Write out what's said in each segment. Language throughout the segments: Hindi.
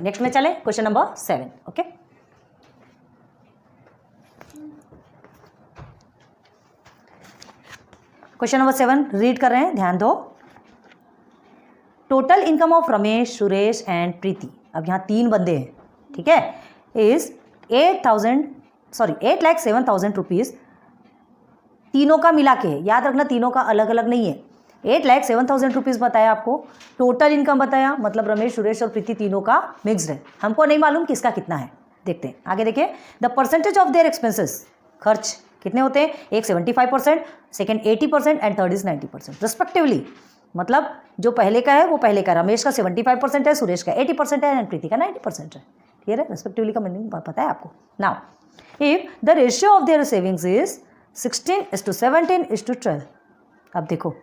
नेक्स्ट में चले, question number 7। Okay, question number 7 read कर रहे हैं, ध्यान दो। Total income of Ramesh, Suresh and Preeti, अब यहाँ 3 बंदे हैं, ठीक है, इज 8,07,000 रुपीज़। तीनों का मिला के, याद रखना तीनों का अलग अलग नहीं है। 8,07,000 रुपीज़ बताया आपको, टोटल इनकम बताया, मतलब रमेश, सुरेश और प्रीति तीनों का मिक्स्ड है। हमको नहीं मालूम किसका कितना है, देखते हैं आगे। देखिए, the percentage of their expenses, खर्च कितने होते हैं, एक 75%, second 80% and third is 90% respectively. मतलब जो पहले का है वो पहले का, रमेश का 75% है, सुरेश का 80% है एंड प्रीति का 90% है। क्लियर है, रिस्पेक्टिवली का मीनिंग पता है आपको। Now if the ratio of their savings is 16:17:12, अब देखो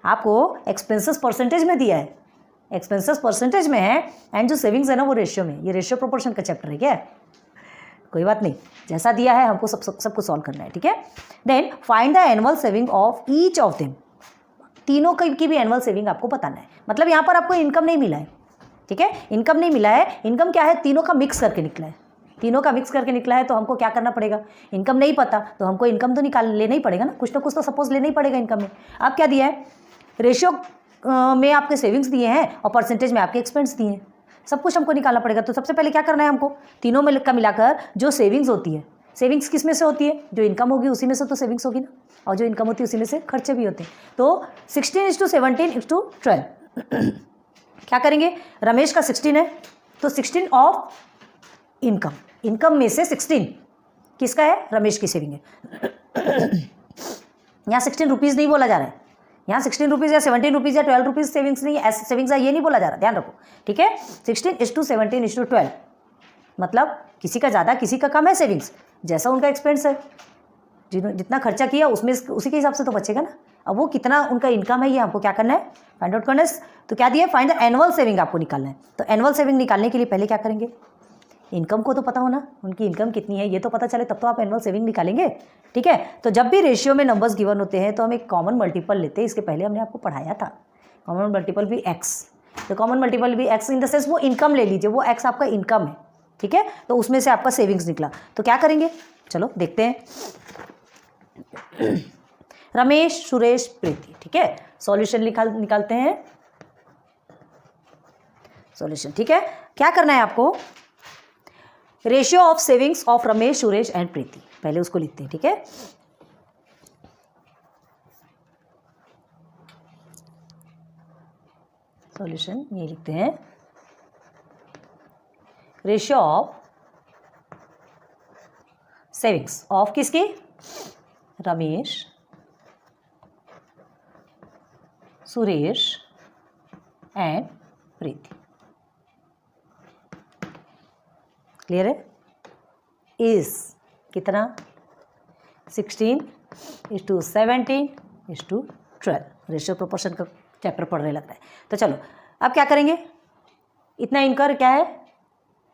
आपको एक्सपेंसेस परसेंटेज में दिया है, एक्सपेंसेस परसेंटेज में है एंड जो सेविंग्स है ना वो रेशियो में। ये रेशियो प्रोपोर्शन का चैप्टर है क्या, कोई बात नहीं, जैसा दिया है हमको सब कुछ सॉल्व करना है, ठीक है। Then find the annual saving of each of them, तीनों की भी एनुअल सेविंग आपको बताना है। मतलब यहाँ पर आपको इनकम नहीं मिला है, ठीक है, इनकम नहीं मिला है। इनकम क्या है, तीनों का मिक्स करके निकला है, तीनों का मिक्स करके निकला है। तो हमको क्या करना पड़ेगा, इनकम नहीं पता तो हमको इनकम तो लेना ही पड़ेगा ना, कुछ ना कुछ तो सपोज लेना ही पड़ेगा इनकम में। अब क्या दिया है, रेशियो में आपके सेविंग्स दिए हैं और परसेंटेज में आपके एक्सपेंस दिए हैं, सब कुछ हमको निकालना पड़ेगा। तो सबसे पहले क्या करना है हमको, तीनों में का मिलाकर जो सेविंग्स होती है, सेविंग्स किस में से होती है, जो इनकम होगी उसी में से तो सेविंग्स होगी ना, और जो इनकम होती है उसी में से खर्चे भी होते हैं। तो 16:17:12 क्या करेंगे, रमेश का 16 है तो 16 ऑफ इनकम, इनकम में से 16 किसका है, रमेश की सेविंग है। यहाँ 16 रुपीज़ नहीं बोला जा रहा है, यहाँ 16 रुपीज़ या 17 रुपीज़ या 12 रुपीज़ सेविंग्स नहीं, ऐसे सेविंग्स है ये नहीं बोला जा रहा, ध्यान रखो, ठीक है। 16:17:12 मतलब किसी का ज़्यादा किसी का कम है सेविंग्स, जैसा उनका एक्सपेंस है, जितना खर्चा किया उसमें उसी के हिसाब से तो बचेगा ना। अब वो कितना उनका इनकम है ये हमको क्या करना है, फाइंड आउट करना है। तो क्या दिया, फाइंड द एनुअल सेविंग आपको निकालना है। तो एनुअल सेविंग निकालने के लिए पहले क्या करेंगे, इनकम को तो पता होना, उनकी इनकम कितनी है ये तो पता चले, तब तो आप एनुअल सेविंग निकालेंगे, ठीक है। तो जब भी रेशियो में नंबर्स गिवन होते हैं तो हम एक कॉमन मल्टीपल लेते हैं, इसके पहले हमने आपको पढ़ाया था, कॉमन मल्टीपल भी एक्स। तो कॉमन मल्टीपल भी एक्स इन द सेंस वो इनकम ले लीजिए, वो एक्स आपका इनकम है, ठीक है। तो उसमें से आपका सेविंग्स निकला, तो क्या करेंगे, चलो देखते हैं। रमेश, सुरेश, प्रीति, ठीक है, सॉल्यूशन निकालते हैं, सॉल्यूशन, ठीक है। क्या करना है आपको, ratio of savings of Ramesh, Suresh and Preeti, पहले उसको लिखते हैं, ठीक है। सॉल्यूशन ये लिखते हैं, रेशियो ऑफ सेविंग्स ऑफ किसकी, Ramesh, Suresh and Preeti. Clear है, इज कितना, 16:17:12, रेशियो प्रोपोर्शन का चैप्टर पढ़ने लगता है। तो चलो अब क्या करेंगे, इतना इनकर क्या है,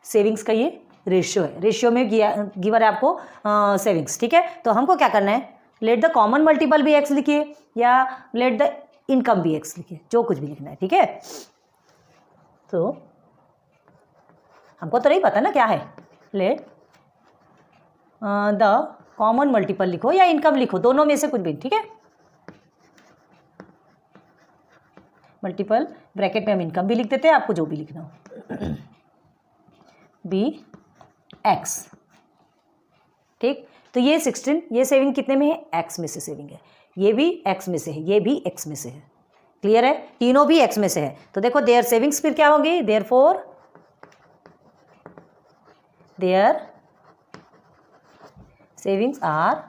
सेविंग्स का ये रेशियो है, रेशियो में गिवर है आपको सेविंग्स, ठीक है। तो हमको क्या करना है, लेट द कॉमन मल्टीपल भी एक्स लिखिए या लेट द इनकम भी एक्स लिखिए, जो कुछ भी लिखना है, ठीक है। तो हमको तो नहीं पता ना क्या है, लेट द कॉमन मल्टीपल लिखो या इनकम लिखो, दोनों में से कुछ भी, ठीक है। मल्टीपल ब्रैकेट में हम इनकम भी लिख देते हैं, आपको जो भी लिखना हो, बी एक्स, ठीक। तो ये 16, ये सेविंग कितने में है, एक्स में से सेविंग है, ये भी एक्स में से है, ये भी एक्स में से है, क्लियर है, तीनों भी एक्स में से है। तो देखो देयर सेविंग्स फिर क्या होगी, therefore their savings are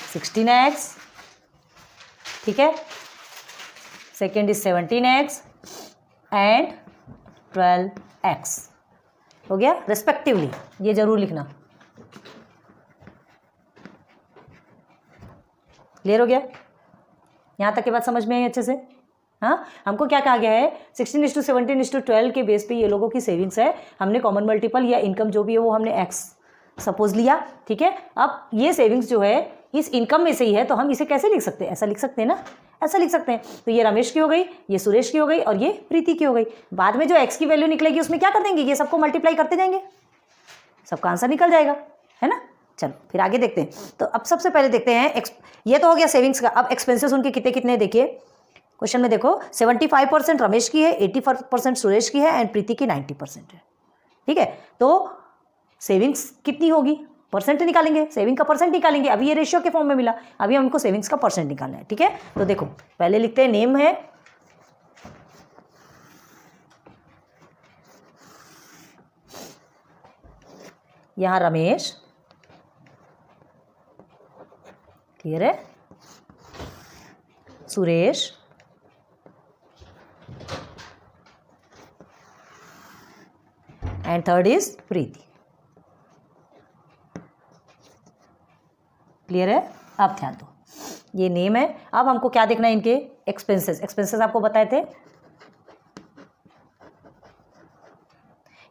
16x, ठीक है, second is 17x and 12x, हो गया रिस्पेक्टिवली, ये जरूर लिखना, क्लियर हो गया, यहाँ तक की बात समझ में आई अच्छे से। हाँ, हमको क्या कहा गया है, 16:17:12 के बेस पे ये लोगों की सेविंग्स है, हमने कॉमन मल्टीपल या इनकम जो भी है वो हमने एक्स सपोज लिया, ठीक है। अब ये सेविंग्स जो है इस इनकम में से ही है, तो हम इसे कैसे लिख सकते हैं? ऐसा लिख सकते हैं ना, ऐसा लिख सकते हैं। तो ये रमेश की हो गई, ये सुरेश की हो गई और ये प्रीति की हो गई। बाद में जो एक्स की वैल्यू निकलेगी उसमें क्या कर देंगे, ये सबको मल्टीप्लाई करते जाएंगे, सबका आंसर निकल जाएगा, है ना। चलो फिर आगे देखते हैं। तो अब सबसे पहले देखते हैं ये तो हो गया सेविंग्स का। अब एक्सपेंसेस उनके कितने कितने देखिए क्वेश्चन में देखो, 75% रमेश की है, 80% सुरेश की है एंड प्रीति की 90% है। ठीक है, तो सेविंग्स कितनी होगी, परसेंट निकालेंगे, सेविंग का परसेंट निकालेंगे। अभी ये रेशियो के फॉर्म में मिला, अभी हमको सेविंग्स का परसेंट निकालना है। ठीक है, तो देखो पहले लिखते हैं, नेम है यहाँ रमेश, क्लियर है, Suresh, and third is Preeti. Clear है। अब ध्यान दो, ये नेम है। अब हमको क्या देखना है, इनके एक्सपेंसेस। एक्सपेंसेस आपको बताए थे,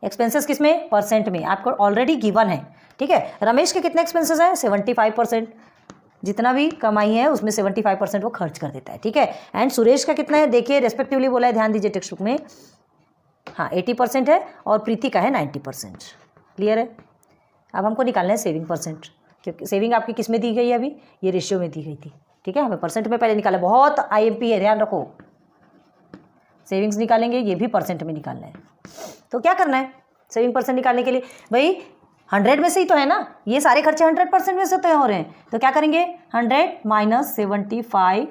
एक्सपेंसेस किसमें, परसेंट में, आपको ऑलरेडी गिवन है। ठीक है, रमेश के कितने एक्सपेंसेस हैं, 75%, जितना भी कमाई है उसमें 75% वो खर्च कर देता है। ठीक है, एंड सुरेश का कितना है, देखिए रेस्पेक्टिवली बोला है, ध्यान दीजिए टेक्स्ट बुक में, हाँ 80% है और प्रीति का है 90%। क्लियर है। अब हमको निकालना है सेविंग परसेंट, क्योंकि सेविंग आपकी किस में दी गई है, अभी ये रेशियो में दी गई थी। ठीक है, हमें परसेंट में पहले निकाला, बहुत IMP है, ध्यान रखो। सेविंग्स निकालेंगे, ये भी परसेंट में निकालना है। तो क्या करना है सेविंग परसेंट निकालने के लिए, भाई 100 में से ही तो है ना, ये सारे खर्चे 100% में से तो हो रहे हैं। तो क्या करेंगे, 100 माइनस 75,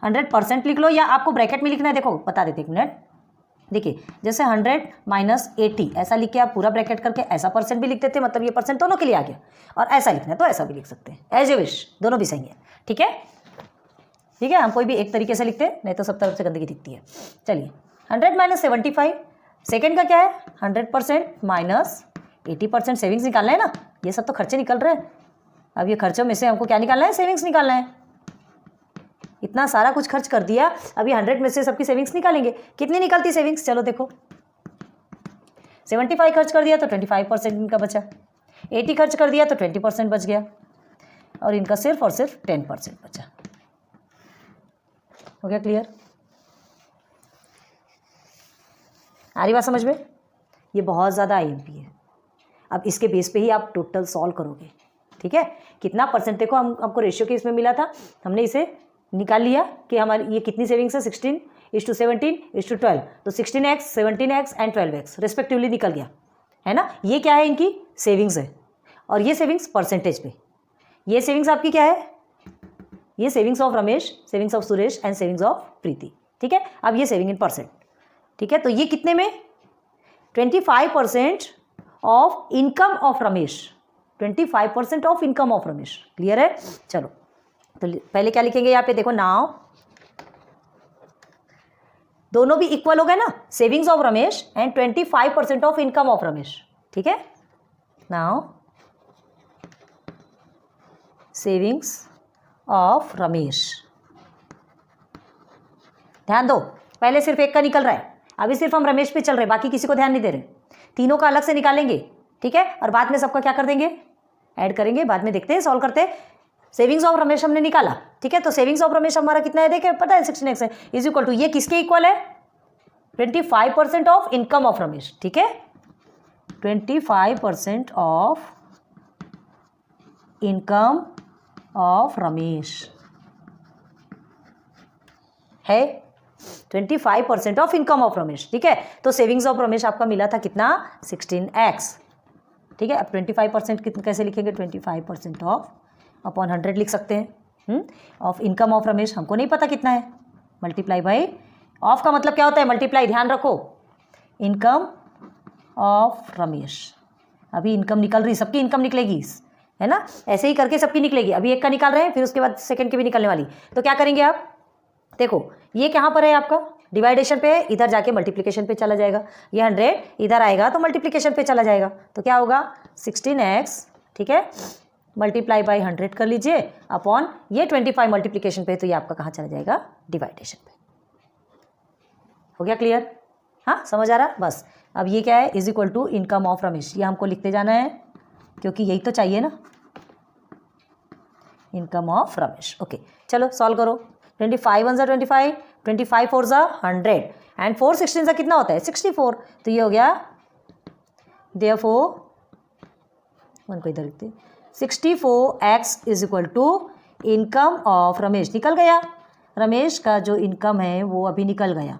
100% लिख लो, या आपको ब्रैकेट में लिखना है, देखो बता देते, एक मिनट। देखिए जैसे 100 माइनस 80 ऐसा लिख के आप पूरा ब्रैकेट करके ऐसा परसेंट भी लिख देते, मतलब ये परसेंट दोनों के लिए आ गया। और ऐसा लिखना है तो ऐसा भी लिख सकते हैं, एज ए विश, दोनों भी सही है। ठीक है, ठीक है, हम कोई भी एक तरीके से लिखते हैं, नहीं तो सब तरफ से गंदगी दिखती है। चलिए 100 माइनस 75, सेकेंड का क्या है 100% माइनस 80%, सेविंग्स निकालना है ना, ये सब तो खर्चे निकल रहे हैं। अब ये खर्चों में से हमको क्या निकालना है, सेविंग्स निकालना है। इतना सारा कुछ खर्च कर दिया, अभी 100 में से सबकी सेविंग्स निकालेंगे। कितनी निकलती सेविंग्स, चलो देखो, 75 खर्च कर दिया तो 25% इनका बचा, 80 खर्च कर दिया तो 20% बच गया, और इनका सिर्फ और सिर्फ 10% बचा। हो गया क्लियर, आ रही बात समझ में। ये बहुत ज़्यादा IMP है। अब इसके बेस पे ही आप टोटल सॉल्व करोगे। ठीक है, कितना परसेंट, देखो हम आपको रेशियो के इसमें मिला था, हमने इसे निकाल लिया कि हमारी ये कितनी सेविंग्स है, 16:17:12, तो 16x, 17x and 12x respectively निकल गया, है ना। ये क्या है, इनकी सेविंग्स है, और ये सेविंग्स परसेंटेज पे। ये सेविंग्स आपकी क्या है, ये savings of Ramesh, savings of Suresh and savings of Preeti. ठीक है, अब ये सेविंग इन परसेंट। ठीक है, तो ये कितने में, 25% of income of Ramesh, 25% of income of Ramesh. Clear है। चलो तो पहले क्या लिखेंगे यहाँ पे, देखो नाउ, दोनों भी इक्वल हो गए ना, savings of Ramesh and 25% of income of Ramesh. ठीक है, नाउ सेविंग्स ऑफ रमेश, ध्यान दो पहले सिर्फ एक का निकल रहा है, अभी सिर्फ हम रमेश पे चल रहे, बाकी किसी को ध्यान नहीं दे रहे, तीनों का अलग से निकालेंगे। ठीक है, और बाद में सबका क्या कर देंगे, ऐड करेंगे, बाद में देखते हैं, सॉल्व करते हैं। सेविंग्स ऑफ रमेश हमने निकाला। ठीक है, तो सेविंग्स ऑफ रमेश हमारा कितना है, देखे पता है 16x है, इज इक्वल टू, ये किसके इक्वल है, 25% ऑफ इनकम ऑफ रमेश। ठीक है, 25% ऑफ इनकम ऑफ रमेश है, 25% ऑफ इनकम ऑफ रमेश। ठीक है, तो सेविंग्स ऑफ रमेश आपका मिला था कितना, 16x। ठीक है, अब 25% कितना कैसे लिखेंगे, 25% ऑफ अपॉन 100 लिख सकते हैं, ऑफ इनकम ऑफ रमेश हमको नहीं पता कितना है, मल्टीप्लाई बाई, ऑफ का मतलब क्या होता है, मल्टीप्लाई, ध्यान रखो, इनकम ऑफ रमेश। अभी इनकम निकल रही, सबकी इनकम निकलेगी, है ना, ऐसे ही करके सबकी निकलेगी। अभी एक का निकाल रहे हैं, फिर उसके बाद सेकंड की भी निकलने वाली। तो क्या करेंगे आप, देखो ये कहाँ पर है आपका, डिवाइडेशन पे है, इधर जाके मल्टीप्लिकेशन पे चला जाएगा, ये 100 इधर आएगा तो मल्टीप्लिकेशन पे चला जाएगा, तो क्या होगा 16x। ठीक है, मल्टीप्लाई बाई 100 कर लीजिए, अपॉन ये 25 मल्टीप्लिकेशन पे, तो ये आपका कहाँ चला जाएगा, डिवाइडेशन पे। हो गया क्लियर, हाँ समझ आ रहा, बस। अब ये क्या है, is equal to income of Ramesh, ये हमको लिखते जाना है, क्योंकि यही तो चाहिए ना, इनकम ऑफ रमेश। ओके चलो सॉल्व करो। 25 वन ज़ा 25, 25 फोर ज़ा 100 एंड 4 16 ज़ा कितना होता है 64। तो ये हो गया देयरफॉर वन को इधर लिखते 64x is equal to income of Ramesh. निकल गया, रमेश का जो इनकम है वो अभी निकल गया।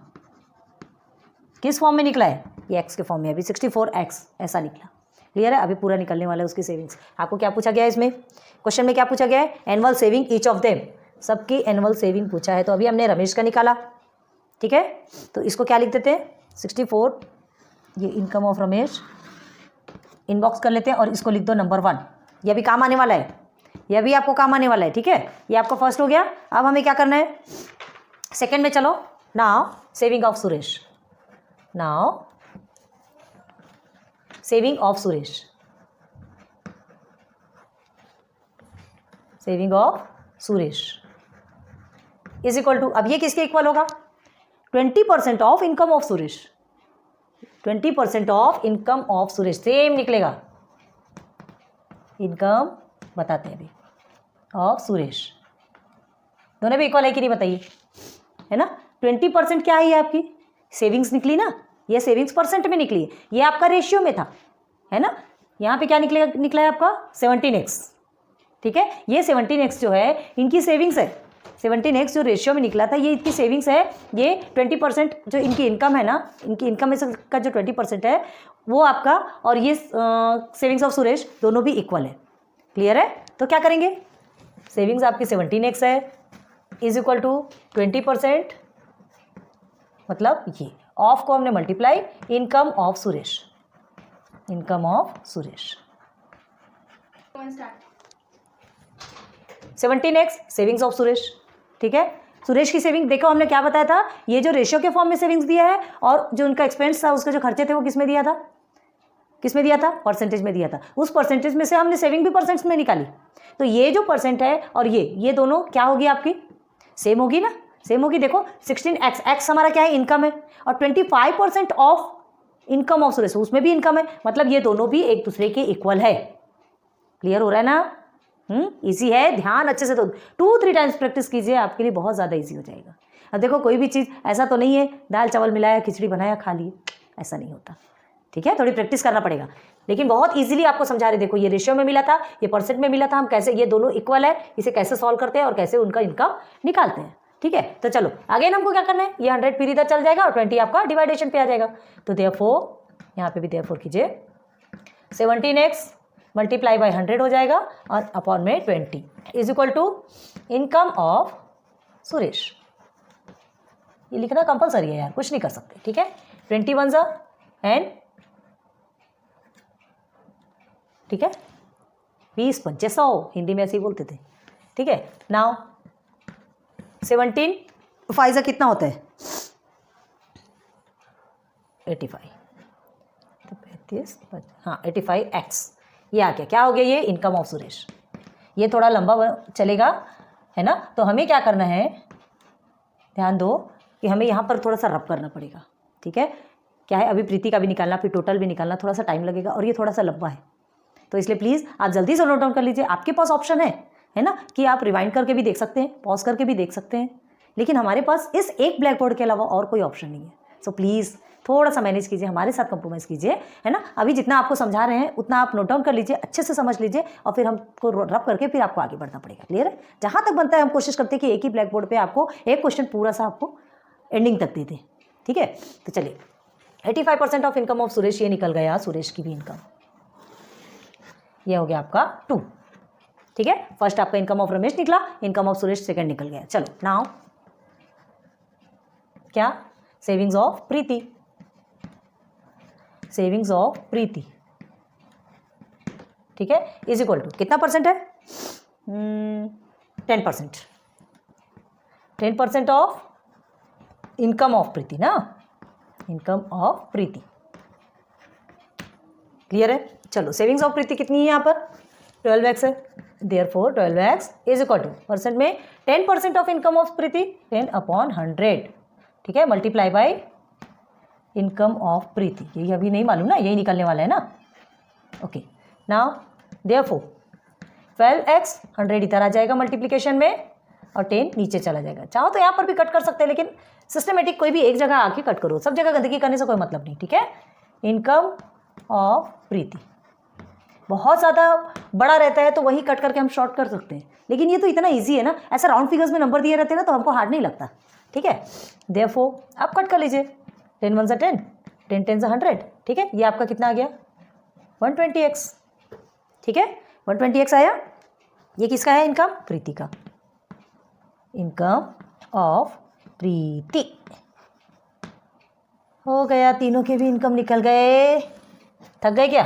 किस फॉर्म में निकला है? ये x के फॉर्म में, अभी 64x ऐसा निकला। क्लियर है? अभी पूरा निकलने वाला है उसकी सेविंग्स। आपको क्या पूछा गया है इसमें क्वेश्चन में? क्या पूछा गया है? Annual saving each of them, सबकी एनुअल सेविंग पूछा है। तो अभी हमने रमेश का निकाला, ठीक है। तो इसको क्या लिख देते हैं 64, ये इनकम ऑफ रमेश इनबॉक्स कर लेते हैं और इसको लिख दो नंबर 1। ये अभी काम आने वाला है, ये अभी आपको काम आने वाला है, ठीक है। ये आपका फर्स्ट हो गया। अब हमें क्या करना है सेकंड में, चलो now saving of Suresh. Now saving of Suresh, saving of Suresh is equal to, अब ये किसके इक्वल होगा 20% of income of Suresh. 20% of income of Suresh same निकलेगा। इनकम बताते हैं अभी ऑफ सुरेश, दोनों भी इक्वल है कि नहीं बताइए, है ना। 20% क्या है ये आपकी सेविंग्स निकली ना, ये सेविंग्स परसेंट में निकली है, ये आपका रेशियो में था, है ना। यहाँ पे क्या निकला है आपका 17x, ठीक है। ये 17x जो है इनकी सेविंग्स है। 17x जो रेशियो में निकला था ये इनकी सेविंग्स है। ये 20% जो इनकी इनकम है ना, इनकी इनकम में से का जो 20% है वो आपका, और ये सेविंग्स ऑफ सुरेश दोनों भी इक्वल है। क्लियर है? तो क्या करेंगे, सेविंग्स आपकी 17x है इज इक्वल टू 20%, मतलब ये ऑफ को हमने multiply income of Suresh, income of Suresh 17x savings of Suresh, ठीक है। सुरेश की सेविंग देखो हमने क्या बताया था, ये जो रेशियो के फॉर्म में सेविंग्स दिया है और जो उनका एक्सपेंस था उसके जो खर्चे थे वो किस में दिया था, किस में दिया था परसेंटेज में दिया था। उस परसेंटेज में से हमने सेविंग भी परसेंट में निकाली। तो ये जो परसेंट है और ये दोनों क्या होगी आपकी सेम होगी ना, सेम होगी। देखो 16x, x हमारा क्या है इनकम है, और 25% ऑफ इनकम ऑफ सुरेश उसमें भी इनकम है, मतलब ये दोनों भी एक दूसरे के इक्वल है। क्लियर हो रहा है ना? इजी है, ध्यान अच्छे से तो 2-3 टाइम्स प्रैक्टिस कीजिए, आपके लिए बहुत ज़्यादा इजी हो जाएगा। अब देखो कोई भी चीज़ ऐसा तो नहीं है दाल चावल मिलाया खिचड़ी बनाया खा लिए, ऐसा नहीं होता, ठीक है। थोड़ी प्रैक्टिस करना पड़ेगा, लेकिन बहुत इजीली आपको समझा रहे। देखो ये रेशियो में मिला था, ये परसेंट में मिला था, हम कैसे ये दोनों इक्वल है इसे कैसे सॉल्व करते हैं और कैसे उनका इनकम निकालते हैं, ठीक है। तो चलो अगेन हमको क्या करना है, ये 100 फिर इधर चल जाएगा और 20 आपका डिवाइडेशन पे आ जाएगा। तो देयरफॉर यहाँ पे भी देयरफॉर कीजिए 17x मल्टीप्लाई बाई 100 हो जाएगा और अपॉन में 20 is equal to income of Suresh. ये लिखना कंपलसरी है यार, कुछ नहीं कर सकते, ठीक है। 21 ज़ा एंड, ठीक है, 20 पंचे 100, हिंदी में ऐसे ही बोलते थे, ठीक है। नाउ 17 5 ज़ा कितना होता है 85, तो 35, हाँ 85x, ये आ गया। क्या हो गया ये इनकम ऑफ सुरेश। ये थोड़ा लंबा चलेगा, है ना। तो हमें क्या करना है, ध्यान दो कि हमें यहाँ पर थोड़ा सा रब करना पड़ेगा, ठीक है। क्या है, अभी प्रीति का भी निकालना फिर टोटल भी निकालना, थोड़ा सा टाइम लगेगा और ये थोड़ा सा लंबा है, तो इसलिए प्लीज़ आप जल्दी से नोट डाउन कर लीजिए। आपके पास ऑप्शन है ना, कि आप रिवाइंड करके भी देख सकते हैं, पॉज करके भी देख सकते हैं, लेकिन हमारे पास इस एक ब्लैक बोर्ड के अलावा और कोई ऑप्शन नहीं है। सो प्लीज़ थोड़ा सा मैनेज कीजिए, हमारे साथ कंप्रोमाइज़ कीजिए, है ना। अभी जितना आपको समझा रहे हैं उतना आप नोट डाउन कर लीजिए, अच्छे से समझ लीजिए और फिर हमको रब करके फिर आपको आगे बढ़ना पड़ेगा। क्लियर है? जहाँ तक बनता है हम कोशिश करते हैं कि एक ही ब्लैक बोर्ड पे आपको एक क्वेश्चन पूरा सा आपको एंडिंग तक दे दें, ठीक है। तो चलिए 85% ऑफ इनकम ऑफ सुरेश, ये निकल गया सुरेश की भी इनकम, ये हो गया आपका 2, ठीक है। फर्स्ट आपका इनकम ऑफ रमेश निकला, इनकम ऑफ सुरेश सेकंड निकल गया। चलो नाउ क्या, savings of Preeti, savings of Preeti, ठीक है, इज इक्वल टू कितना परसेंट है 10%, 10% ऑफ इनकम ऑफ प्रीति ना, इनकम ऑफ प्रीति। क्लियर है? चलो सेविंग्स ऑफ प्रीति कितनी है यहाँ पर 12x है, therefore 12x is equal two percent में 10% ऑफ इनकम ऑफ प्रीति 10/100, ठीक है, मल्टीप्लाई बाई इनकम ऑफ प्रीति। यही अभी नहीं मालूम ना, यही निकलने वाला है ना। ओके नाउ देयरफॉर 12x, 100 इधर आ जाएगा मल्टीप्लिकेशन में और 10 नीचे चला जाएगा। चाहो तो यहाँ पर भी कट कर सकते हैं, लेकिन सिस्टमेटिक कोई भी एक जगह आके कट करो, सब जगह गंदगी करने से कोई मतलब नहीं, ठीक है। इनकम ऑफ प्रीति बहुत ज़्यादा बड़ा रहता है तो वही कट करके हम शॉर्ट कर सकते हैं, लेकिन ये तो इतना ईजी है ना, ऐसा राउंड फिगर्स में नंबर दिए रहते हैं ना तो हमको हार्ड नहीं लगता, ठीक है। देयरफॉर आप कट कर लीजिए, 10 1 सा 10, 10 10 सा 100, ठीक है। ये आपका कितना आ गया 120x, ठीक है, 120x आया। ये किसका है इनकम, प्रीति का, इनकम ऑफ प्रीति। हो गया, तीनों के भी इनकम निकल गए। थक गए क्या,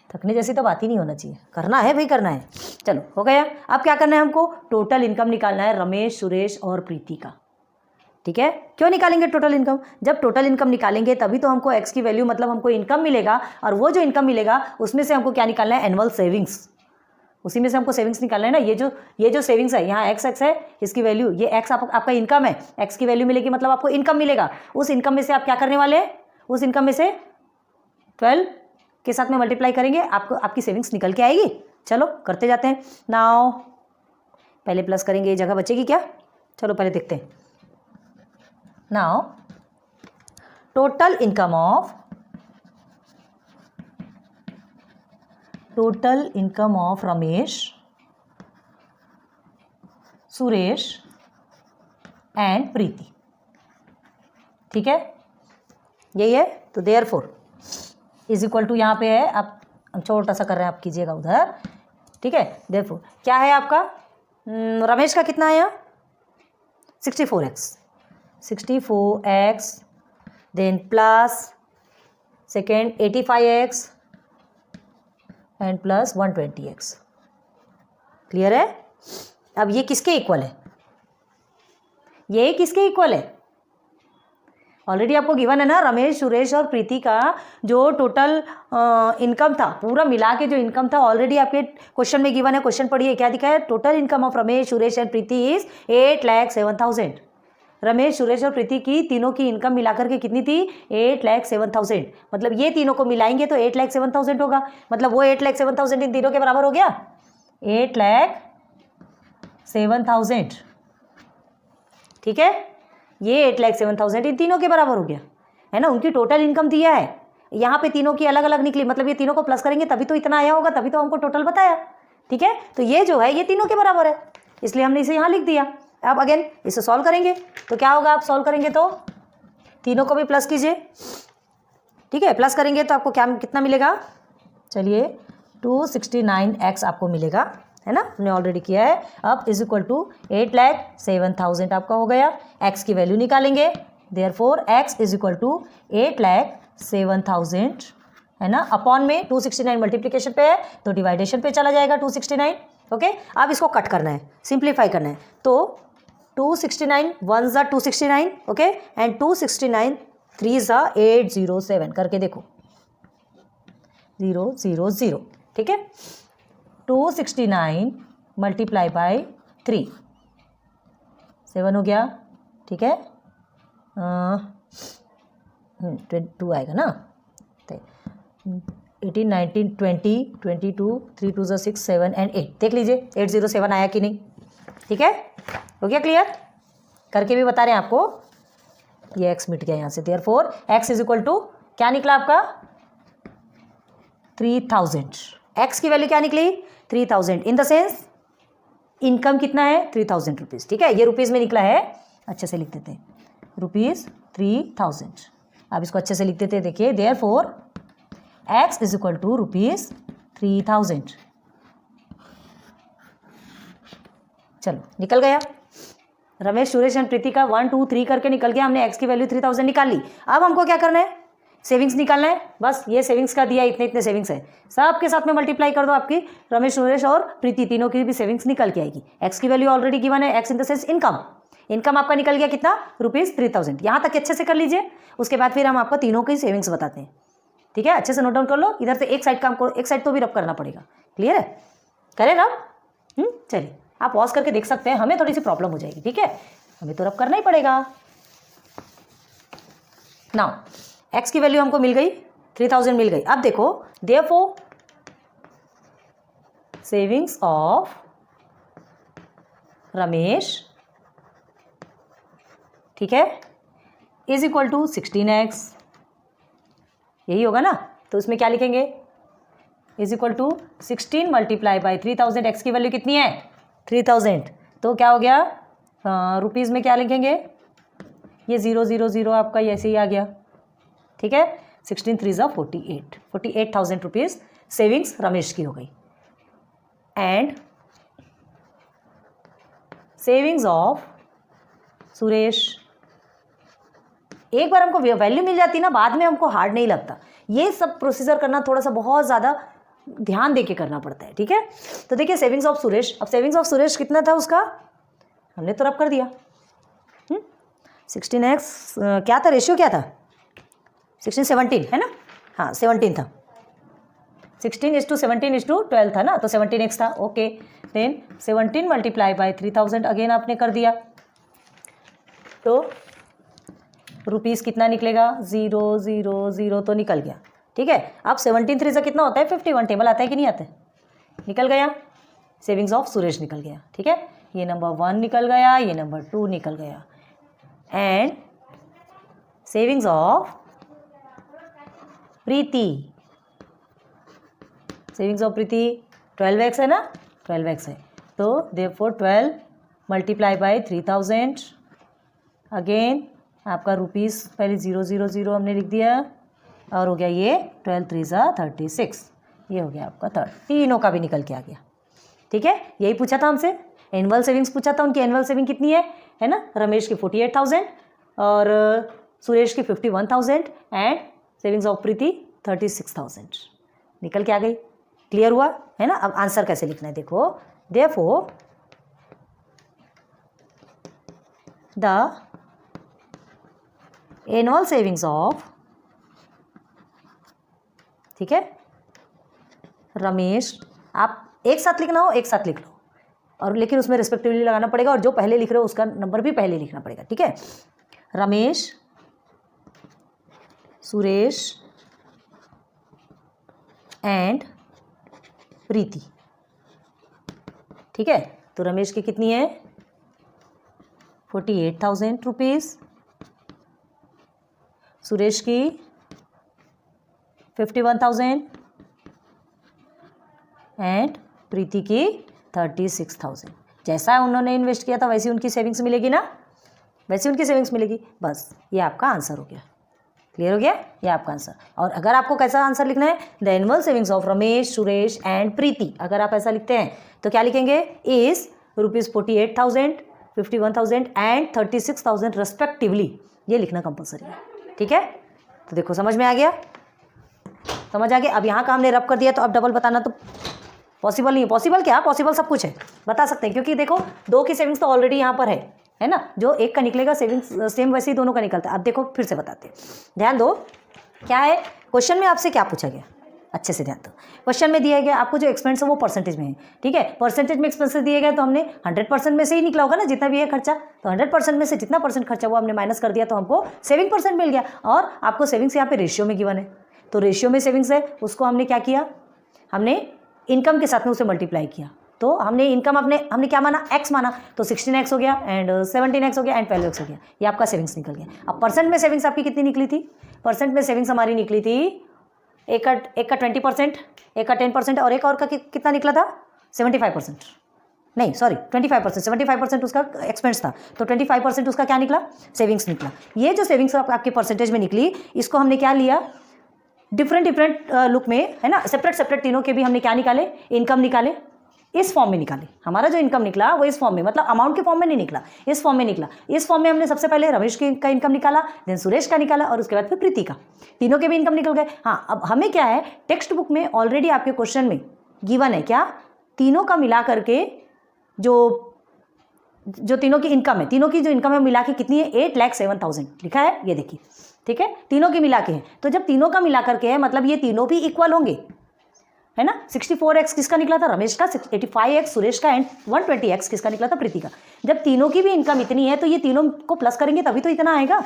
थकने जैसी तो बात ही नहीं होना चाहिए, करना है भाई, करना है। चलो हो गया। अब क्या करना है हमको, टोटल इनकम निकालना है रमेश, सुरेश और प्रीति का, ठीक है। क्यों निकालेंगे टोटल इनकम, जब टोटल इनकम निकालेंगे तभी तो हमको एक्स की वैल्यू मतलब हमको इनकम मिलेगा, और वो जो इनकम मिलेगा उसमें से हमको क्या निकालना है, एनुअल सेविंग्स, उसी में से हमको सेविंग्स निकालना है ना। ये जो सेविंग्स है, यहाँ एक्स है, इसकी वैल्यू, ये एक्स आपका इनकम है, एक्स की वैल्यू मिलेगी मतलब आपको इनकम मिलेगा। उस इनकम में से आप क्या करने वाले हैं, उस इनकम में से 12 के साथ में मल्टीप्लाई करेंगे, आपको आपकी सेविंग्स निकल के आएगी। चलो करते जाते हैं। नाउ पहले प्लस करेंगे, ये जगह बचेगी क्या, चलो पहले देखते हैं। Now total income of Ramesh, Suresh and Preeti, ठीक है, यही है। तो देयरफॉर इज इक्वल टू, यहाँ पे है, आप छोटा सा कर रहे हैं, आप कीजिएगा उधर, ठीक है। देयरफॉर क्या है आपका, रमेश का कितना है यहाँ 64x, then plus second 85x and plus 120x, clear है। अब ये किसके इक्वल है, ये किसके इक्वल है, ऑलरेडी आपको गिवन है ना, रमेश, सुरेश और प्रीति का जो टोटल इनकम था, पूरा मिला के जो इनकम था ऑलरेडी आपके क्वेश्चन में गिवन है। क्वेश्चन पढ़िए क्या दिखा है, total income of Ramesh, Suresh and Preeti is 8,07,000। Ramesh, Suresh और प्रीति की तीनों की इनकम मिलाकर के कितनी थी, 8,07,000। मतलब ये तीनों को मिलाएंगे तो 8,07,000 होगा, मतलब वो 8,07,000 इन तीनों के बराबर हो गया, 8,07,000, ठीक है। ये 8,07,000 इन तीनों के बराबर हो गया, है ना। उनकी टोटल इनकम दिया है, यहाँ पे तीनों की अलग अलग निकली, मतलब ये तीनों को प्लस करेंगे तभी तो इतना आया होगा, तभी तो हमको टोटल बताया, ठीक है। तो ये जो है ये तीनों के बराबर है, इसलिए हमने इसे यहाँ लिख दिया। अब अगेन इसे सॉल्व करेंगे तो क्या होगा, आप सॉल्व करेंगे तो तीनों को भी प्लस कीजिए, ठीक है। प्लस करेंगे तो आपको क्या कितना मिलेगा, चलिए 269x आपको मिलेगा, है ना, हमने ऑलरेडी किया है। अब इज इक्वल टू 8,07,000 आपका हो गया। x की वैल्यू निकालेंगे, therefore x is equal to 8,07,000, है ना, अपॉन में 269 मल्टीप्लिकेशन पे है तो डिवाइडेशन पे चला जाएगा 269, ओके। अब इसको कट करना है, सिंप्लीफाई करना है, तो 269 1 ज़ा 269, ओके, एंड 269 3 ज़ा 807 करके देखो, 000, ठीक है। 269 मल्टीप्लाई बाय 3, 7 हो गया, ठीक है। 2 आएगा ना, 18 19 20 22 3 2 ज़ा 6 7 एंड 8, देख लीजिए 807 आया कि नहीं, ठीक है, हो गया क्लियर। करके भी बता रहे हैं आपको, ये x मिट गया यहाँ से, therefore x is equal to क्या निकला आपका 3000। x की वैल्यू क्या निकली 3000, इन द सेंस इनकम कितना है 3000 रुपीज़, ठीक है। ये रुपीज़ में निकला है, अच्छे से लिख देते हैं, रुपीज़ 3000। अब इसको अच्छे से लिख देते हैं, देखिए therefore x is equal to rupees 3000। चलो निकल गया, रमेश, सुरेश एंड प्रीति का 1 2 3 करके निकल गया, हमने x की वैल्यू 3000 निकाल ली। अब हमको क्या करना है, सेविंग्स निकालना है, बस ये सेविंग्स का दिया, इतने इतने सेविंग्स है, सब के साथ में मल्टीप्लाई कर दो, आपकी रमेश, सुरेश और प्रीति तीनों की भी सेविंग्स निकल के आएगी। x की वैल्यू ऑलरेडी गिवन है, x in the sense income, income आपका निकल गया कितना, रुपीज़ 3000। यहाँ तक अच्छे से कर लीजिए, उसके बाद फिर हम आपको तीनों की सेविंग्स बताते हैं, ठीक है। अच्छे से नोट डाउन कर लो, इधर से एक साइड काम करो, एक साइड तो भी रब करना पड़ेगा, क्लियर है, करें रब, चलिए आप पॉज करके देख सकते हैं, हमें थोड़ी सी प्रॉब्लम हो जाएगी, ठीक है, हमें तो रब करना ही पड़ेगा। नाउ x की वैल्यू हमको मिल गई 3000 मिल गई। अब देखो देयरफॉर सेविंग्स ऑफ रमेश, ठीक है, इज इक्वल टू 16x, यही होगा ना। तो उसमें क्या लिखेंगे, is equal to 16 multiply by 3000, x की वैल्यू कितनी है 3000, तो क्या हो गया रुपीज़ में क्या लिखेंगे, ये 000 आपका ऐसे ही आ गया, ठीक है। 16 3 ज़ा 48,000 रुपीज़ सेविंग्स रमेश की हो गई। एंड सेविंग्स ऑफ सुरेश, एक बार हमको वैल्यू मिल जाती ना, बाद में हमको हार्ड नहीं लगता। ये सब प्रोसीजर करना थोड़ा सा बहुत ज़्यादा ध्यान देके करना पड़ता है, ठीक है। तो देखिए सेविंग्स ऑफ सुरेश, अब सेविंग्स ऑफ सुरेश कितना था उसका, हमने तो रब कर दिया 16x, क्या था रेशियो, क्या था 17 है ना, हाँ 17 था, 16:17:12 था ना, तो 17x था, okay. Then 17 multiply by 3000 again आपने कर दिया, तो रुपीज़ कितना निकलेगा 000 तो निकल गया, ठीक है। अब 17 3 कितना होता है 51, टेबल आता है कि नहीं आता है, निकल गया, सेविंग्स ऑफ सुरेश निकल गया, ठीक है। ये नंबर 1 निकल गया, ये नंबर 2 निकल गया। And savings of Preeti, savings of Preeti 12x है ना, 12x है, तो देयरफॉर 12 मल्टीप्लाई बाई 3000, अगेन आपका रुपीज़ पहले 000 हमने लिख दिया, और हो गया ये 12 3 ज़ा 36, ये हो गया आपका थर्ड, तीनों का भी निकल के आ गया, ठीक है। यही पूछा था हमसे, एनुअल सेविंग्स पूछा था, उनकी एनुअल सेविंग कितनी है ना, रमेश की 48,000 और सुरेश की 51,000 एंड सेविंग्स ऑफ प्रीति 36,000 निकल के आ गई। क्लियर हुआ है ना। अब आंसर कैसे लिखना है देखो, therefore the annual savings of, ठीक है, रमेश, आप एक साथ लिखना हो एक साथ लिख लो, और लेकिन उसमें रिस्पेक्टिवली लगाना पड़ेगा, और जो पहले लिख रहे हो उसका नंबर भी पहले लिखना पड़ेगा, ठीक है। रमेश, सुरेश एंड प्रीति, ठीक है। तो रमेश की कितनी है 48,000 रुपीज़, सुरेश की 51,000 एंड प्रीति की 36,000। जैसा उन्होंने इन्वेस्ट किया था वैसी उनकी सेविंग्स मिलेगी ना, वैसी उनकी सेविंग्स मिलेगी। बस ये आपका आंसर हो गया। क्लियर हो गया, ये आपका आंसर। और अगर आपको कैसा आंसर लिखना है, the annual savings of Ramesh, Suresh and Preeti, अगर आप ऐसा लिखते हैं तो क्या लिखेंगे, इज ₹48,000, 51,000 एंड 36,000 रेस्पेक्टिवली। ये लिखना कंपलसरी है, ठीक है। तो देखो समझ में आ गया, समझ आ गया। अब यहाँ का हमने रब कर दिया, तो अब डबल बताना तो पॉसिबल नहीं है। पॉसिबल क्या, पॉसिबल सब कुछ है, बता सकते हैं, क्योंकि देखो दो की सेविंग्स तो ऑलरेडी यहाँ पर है ना। जो एक का निकलेगा सेविंग्स सेम वैसे ही दोनों का निकलता है। अब देखो फिर से बताते हैं, ध्यान दो क्या है क्वेश्चन में आपसे क्या पूछा गया, अच्छे से ध्यान दो। क्वेश्चन में दिया गया आपको जो एक्सपेंस है वो परसेंटेज में है, ठीक है। परसेंटेज में एक्सपेंसेस दिए गए तो हमने 100% में से ही निकला होगा ना, जितना भी है खर्चा, तो 100% में से जितना परसेंट खर्चा वो हमने माइनस कर दिया, तो हमको सेविंग परसेंट मिल गया। और आपको सेविंग्स यहाँ पे रेशियो में गिवन है, तो रेशियो में सेविंग्स है, उसको हमने क्या किया, हमने इनकम के साथ में उसे मल्टीप्लाई किया। तो हमने इनकम हमने क्या माना, एक्स माना, तो 16x हो गया एंड 17x हो गया एंड 12x हो गया। ये आपका सेविंग्स निकल गया। अब परसेंट में सेविंग्स आपकी कितनी निकली थी, परसेंट में सेविंग्स हमारी निकली थी एक का 20%, एक का 10% और एक और का कितना निकला था 75%, नहीं सॉरी 25%, 75% उसका एक्सपेंस था, तो 25% उसका क्या निकला, सेविंग्स निकला। ये जो सेविंग्स आपके परसेंटेज में निकली, इसको हमने क्या लिया, डिफरेंट लुक में, है ना, सेपरेट तीनों के भी हमने क्या निकाले, इनकम निकाले, इस फॉर्म में निकाले। हमारा जो इनकम निकला वो इस फॉर्म में, मतलब अमाउंट के फॉर्म में नहीं निकला, इस फॉर्म में निकला। इस फॉर्म में हमने सबसे पहले रमेश का इनकम निकाला, देन सुरेश का निकाला, और उसके बाद फिर प्रीति का, तीनों के भी इनकम निकल गए। हाँ, अब हमें क्या है, टेक्स्ट बुक में ऑलरेडी आपके क्वेश्चन में गिवन है क्या, तीनों का मिला करके जो तीनों की इनकम है, तीनों की जो इनकम है मिला के कितनी है, 8,07,000 लिखा है, ये देखिए, ठीक है। तीनों की मिला के है, तो जब तीनों का मिला करके है मतलब ये तीनों भी इक्वल होंगे, है ना। 64x किसका निकला था, रमेश का, 85x सुरेश का एंड 120x किसका निकला था, प्रीति का। जब तीनों की भी इनकम इतनी है तो ये तीनों को प्लस करेंगे तभी तो इतना आएगा।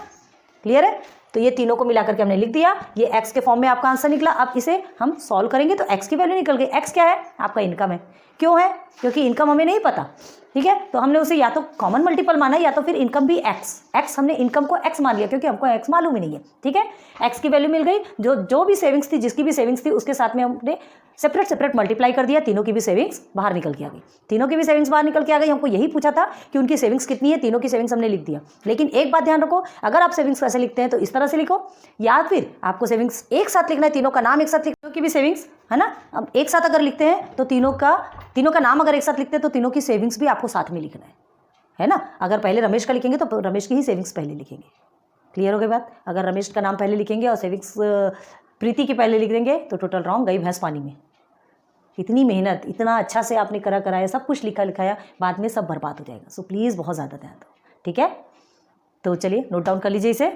क्लियर है। तो ये तीनों को मिला करके हमने लिख दिया, ये x के फॉर्म में आपका आंसर निकला। अब इसे हम सॉल्व करेंगे तो x की वैल्यू निकल गई। x क्या है? आपका इनकम है। क्यों है? क्योंकि इनकम हमें नहीं पता, ठीक है, तो हमने उसे या तो कॉमन मल्टीपल माना या तो फिर इनकम भी x हमने इनकम को x मान लिया क्योंकि हमको x मालूम ही नहीं है, ठीक है। x की वैल्यू मिल गई, जो भी सेविंग्स थी, जिसकी भी सेविंग्स थी उसके साथ में हमने सेपरेट मल्टीप्लाई कर दिया, तीनों की भी सेविंग्स बाहर निकल के आ गई। तीनों की भी सेविंग्स बाहर निकल के आ गई। हमको यही पूछा था कि उनकी सेविंग्स कितनी है, तीनों की सेविंग्स हमने लिख दिया। लेकिन एक बात ध्यान रखो, अगर आप सेविंग्स कैसे लिखते हैं तो इस तरह से लिखो, या फिर आपको सेविंग्स एक साथ लिखना है, तीनों का नाम एक साथ लिखना, तीनों की भी सेविंग्स है ना। अब एक साथ अगर लिखते हैं तो तीनों का नाम अगर एक साथ लिखते हैं तो तीनों की सेविंग्स भी आपको साथ में लिखना है ना। अगर पहले रमेश का लिखेंगे तो रमेश की ही सेविंग्स पहले लिखेंगे। क्लियर हो गई बात? अगर रमेश का नाम पहले लिखेंगे और सेविंग्स प्रीति के पहले लिख देंगे तो टोटल रॉन्ग, गई भैंस पानी में। इतनी मेहनत, इतना अच्छा से आपने कराया, सब कुछ लिखाया, बाद में सब बर्बाद हो जाएगा। सो प्लीज़ बहुत ज़्यादा ध्यान दो, ठीक है। तो चलिए नोट डाउन कर लीजिए इसे।